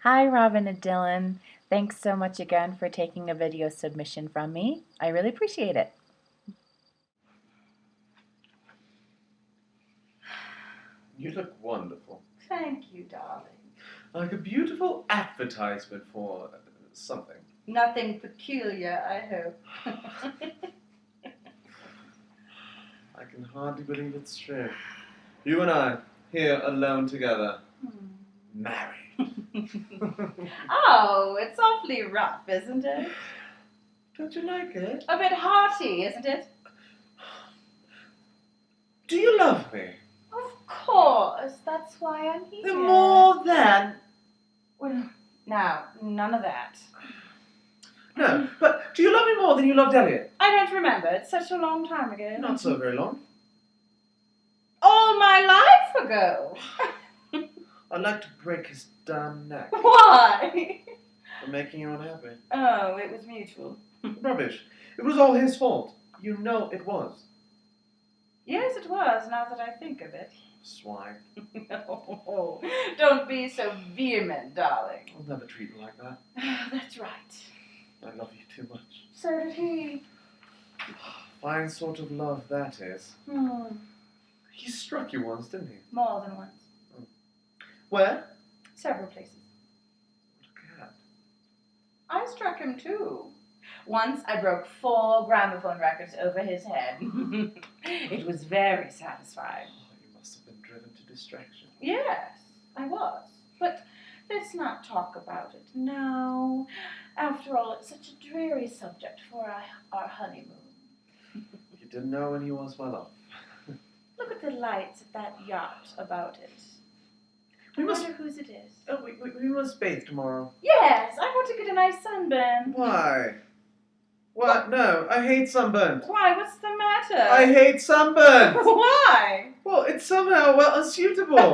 Hi, Robin and Dylan. Thanks so much again for taking a video submission from me. I really appreciate it. You look wonderful. Thank you, darling. Like a beautiful advertisement for something. Nothing peculiar, I hope. I can hardly believe it's true. You and I, here alone together. Married. Oh, it's awfully rough, isn't it? Don't you like it? A bit hearty, isn't it? Do you love me? Of course, that's why I'm here. More than... Well, now, none of that. No, but do you love me more than you loved Elliot? I don't remember. It's such a long time ago. Not so very long. All my life ago. I'd like to break his damn neck Why? for making you unhappy. Oh, it was mutual. Rubbish. It was all his fault. You know it was. Yes, it was, now that I think of it. Swine. No, don't be so vehement, darling. I'll never treat you like that. That's right. I love you too much. So did he. Fine sort of love that is. He struck you once, didn't he? More than once. Where? Several places. What a cat. I struck him too. Once I broke 4 gramophone records over his head. It was very satisfying. Oh, you must have been driven to distraction. Yes, I was. But let's not talk about it now. After all, it's such a dreary subject for our honeymoon. You didn't know when he was well off. Look at the lights of that yacht about it. We I must- wonder whose it is. Oh, we must bathe tomorrow. Yes, I want to get a nice sunburn. Why? What? No, I hate sunburn. Why? What's the matter? I hate sunburn. Why? Well, it's somehow unsuitable.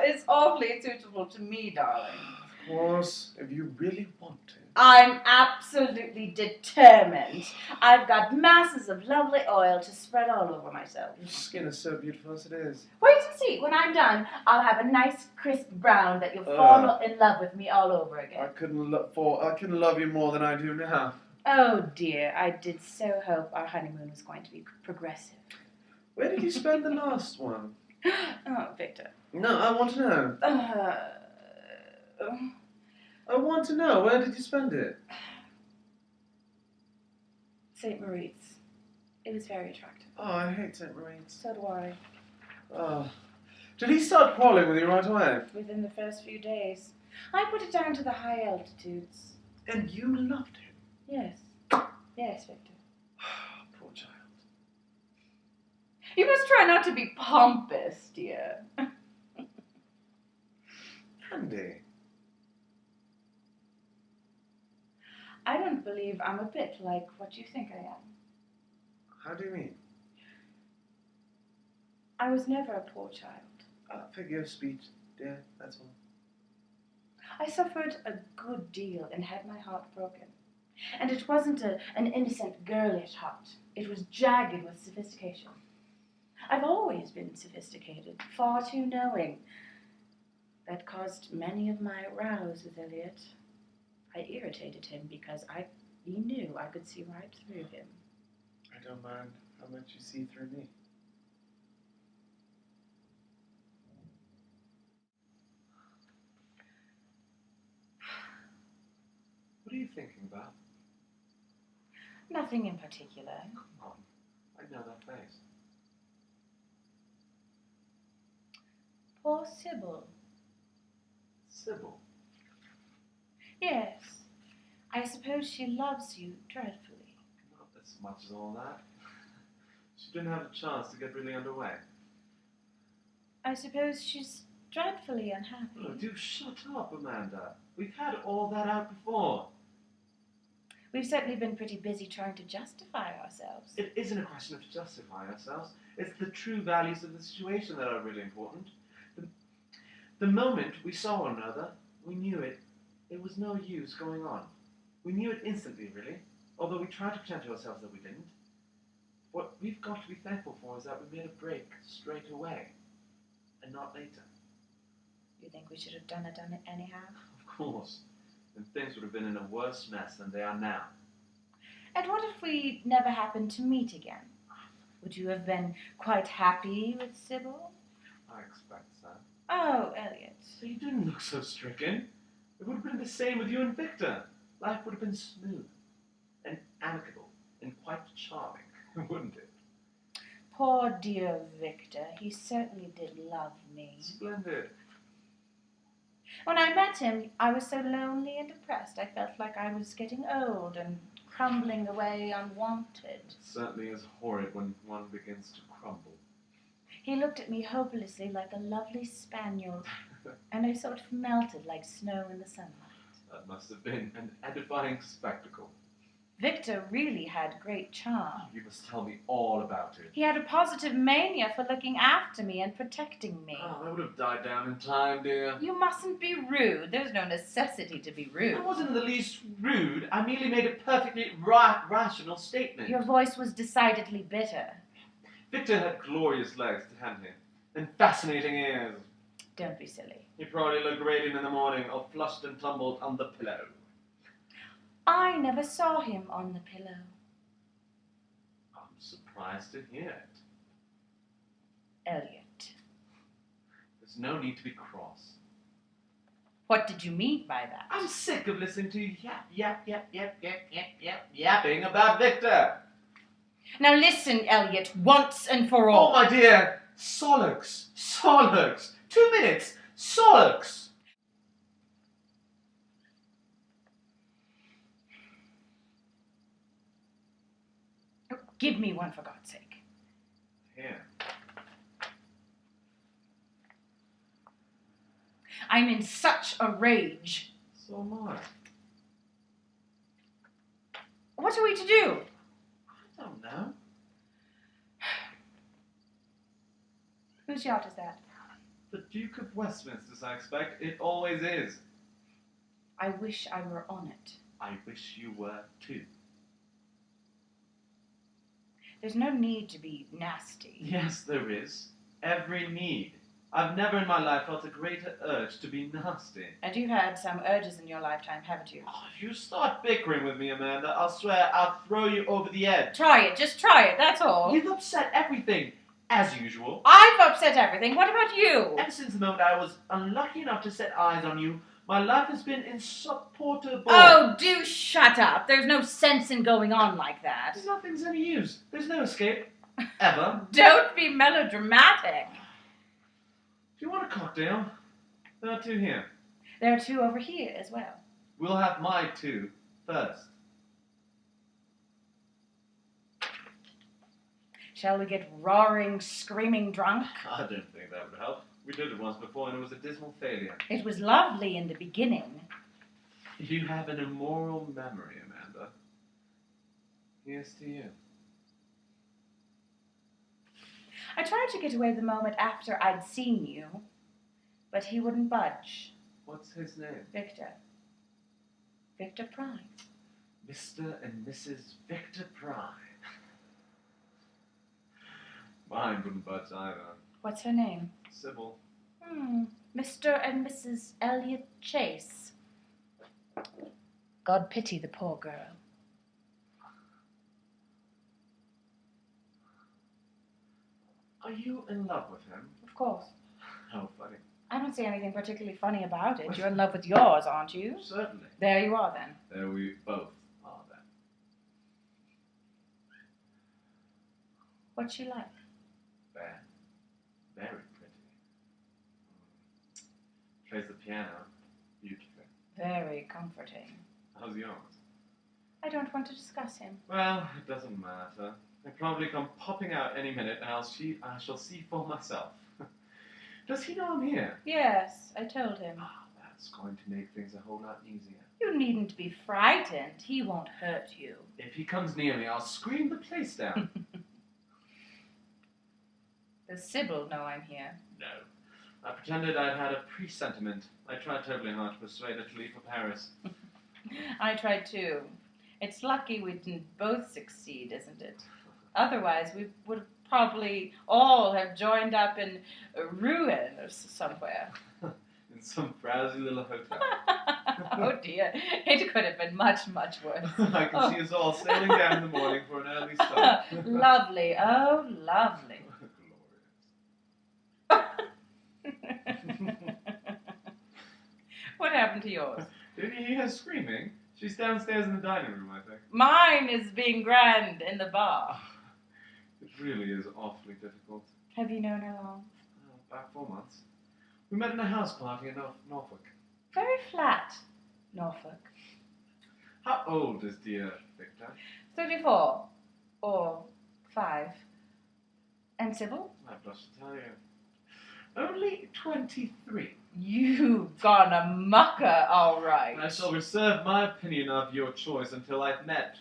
It's awfully suitable to me, darling. Of course, if you really want to. I'm absolutely determined. I've got masses of lovely oil to spread all over myself. Your skin is so beautiful as it is. Wait and see. When I'm done, I'll have a nice crisp brown that you'll fall in love with me all over I again. couldn't love you more than I do now. Oh dear, I did so hope our honeymoon was going to be progressive. Where did you spend the last one? Oh, Victor. No, I want to know. I want to know. Where did you spend it? St. Moritz. It was very attractive. Oh, I hate St. Marines. So do I. Oh. Did he start quarreling with you right away? Within the first few days. I put it down to the high altitudes. And you loved him? Yes. Yes, Victor. Poor child. You must try not to be pompous, dear. Andy. I don't believe I'm a bit like what you think I am. How do you mean? I was never a poor child. Figure of speech, dear, that's all. I suffered a good deal and had my heart broken. And it wasn't an innocent, girlish heart. It was jagged with sophistication. I've always been sophisticated, far too knowing. That caused many of my rows with Elliot. I irritated him because he knew I could see right through him. I don't mind how much you see through me. What are you thinking about? Nothing in particular. Come on, I know that face. Poor Sybil. Sybil. Yes. I suppose she loves you dreadfully. Not as much as all that. She didn't have a chance to get really underway. I suppose she's dreadfully unhappy. Oh, do shut up, Amanda. We've had all that out before. We've certainly been pretty busy trying to justify ourselves. It isn't a question of justifying ourselves. It's the true values of the situation that are really important. The moment we saw one another, we knew it. It was no use going on. We knew it instantly, really, although we tried to pretend to ourselves that we didn't. What we've got to be thankful for is that we made a break straight away, and not later. You think we should have done it anyhow? Of course. And things would have been in a worse mess than they are now. And what if we never happened to meet again? Would you have been quite happy with Sybil? I expect so. Oh, Elliot. So you didn't look so stricken. It would have been the same with you and Victor. Life would have been smooth and amicable and quite charming, wouldn't it? Poor dear Victor. He certainly did love me. Splendid. When I met him, I was so lonely and depressed. I felt like I was getting old and crumbling away unwanted. It certainly is horrid when one begins to crumble. He looked at me hopelessly like a lovely spaniel, and I sort of melted like snow in the sunlight. That must have been an edifying spectacle. Victor really had great charm. You must tell me all about it. He had a positive mania for looking after me and protecting me. Oh, I would have died down in time, dear. You mustn't be rude. There's no necessity to be rude. I wasn't in the least rude. I merely made a perfectly rational statement. Your voice was decidedly bitter. Victor had glorious legs to hand him, and fascinating ears. Don't be silly. He probably looked radiant in the morning, all flushed and tumbled on the pillow. I never saw him on the pillow. I'm surprised to hear it. Elliot. There's no need to be cross. What did you mean by that? I'm sick of listening to you yapping about Victor. Now listen, Elliot, once and for all. Oh, my dear. Solix. 2 minutes. Solix. Give me one, for God's sake. Here. I'm in such a rage. So am I. What are we to do? I don't know. Whose yacht is that? The Duke of Westminster's, I expect. It always is. I wish I were on it. I wish you were too. There's no need to be nasty. Yes, there is. Every need. I've never in my life felt a greater urge to be nasty. And you've had some urges in your lifetime, haven't you? Oh, if you start bickering with me, Amanda, I'll swear I'll throw you over the edge. Try it, just try it, that's all. You've upset everything, as usual. I've upset everything. What about you? Ever since the moment I was unlucky enough to set eyes on you, my life has been insupportable. Oh, do shut up. There's no sense in going on like that. Nothing's any use. There's no escape. Ever. Don't be melodramatic. Do you want a cocktail? There are 2 here. There are 2 over here as well. We'll have my 2 first. Shall we get roaring, screaming drunk? I don't think that would help. We did it once before and it was a dismal failure. It was lovely in the beginning. You have an immoral memory, Amanda. Here's to you. I tried to get away the moment after I'd seen you, but he wouldn't budge. What's his name? Victor. Victor Prime. Mr. and Mrs. Victor Prime. Mine wouldn't budge either. What's her name? Sybil. Mr. and Mrs. Elliot Chase. God pity the poor girl. Are you in love with him? Of course. How funny. I don't see anything particularly funny about it. You're in love with yours, aren't you? Certainly. There you are, then. There we both are then. What's she like? Fair. Very pretty. Plays the piano beautifully. Very comforting. How's yours? I don't want to discuss him. Well, it doesn't matter. He'll probably come popping out any minute and I shall see for myself. Does he know I'm here? Yes, I told him. Oh, that's going to make things a whole lot easier. You needn't be frightened. He won't hurt you. If he comes near me, I'll scream the place down. Does Sybil know I'm here? No. I pretended I'd had a presentiment. I tried terribly hard to persuade her to leave for Paris. I tried too. It's lucky we didn't both succeed, isn't it? Otherwise, we would probably all have joined up in ruin or somewhere. In some frowsy little hotel. Oh dear, it could have been much, much worse. I can see us all sailing down in the morning for an early start. Lovely, oh, lovely. What happened to yours? Did you hear her screaming? She's downstairs in the dining room, I think. Mine is being grand in the bar. It really is awfully difficult. Have you known her long? About 4 months. We met in a house party in Norfolk. Very flat, Norfolk. How old is dear Victor? 34 or 5. And Sybil? I blush to tell you. Only 23. You've gone a mucker, all right. I shall reserve my opinion of your choice until I've met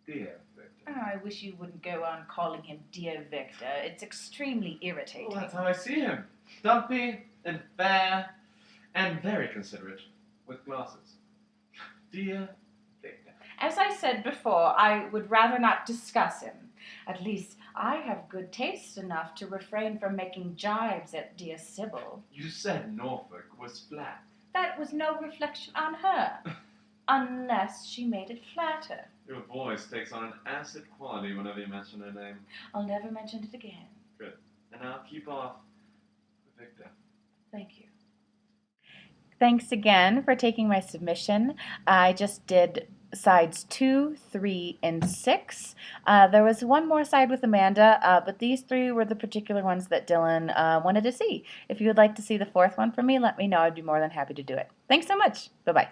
dear Victor. Oh, I wish you wouldn't go on calling him Dear Victor. It's extremely irritating. Well, that's how I see him. Dumpy and fair and very considerate with glasses. Dear Victor. As I said before, I would rather not discuss him. At least I have good taste enough to refrain from making jibes at dear Sybil. You said Norfolk was flat. That was no reflection on her, unless she made it flatter. Your voice takes on an acid quality whenever you mention her name. I'll never mention it again. Good. And I'll keep off Victor. Thank you. Thanks again for taking my submission. I just did sides 2, 3, and 6. There was one more side with Amanda, but these 3 were the particular ones that Dylan wanted to see. If you would like to see the 4th one from me, let me know. I'd be more than happy to do it. Thanks so much. Bye-bye.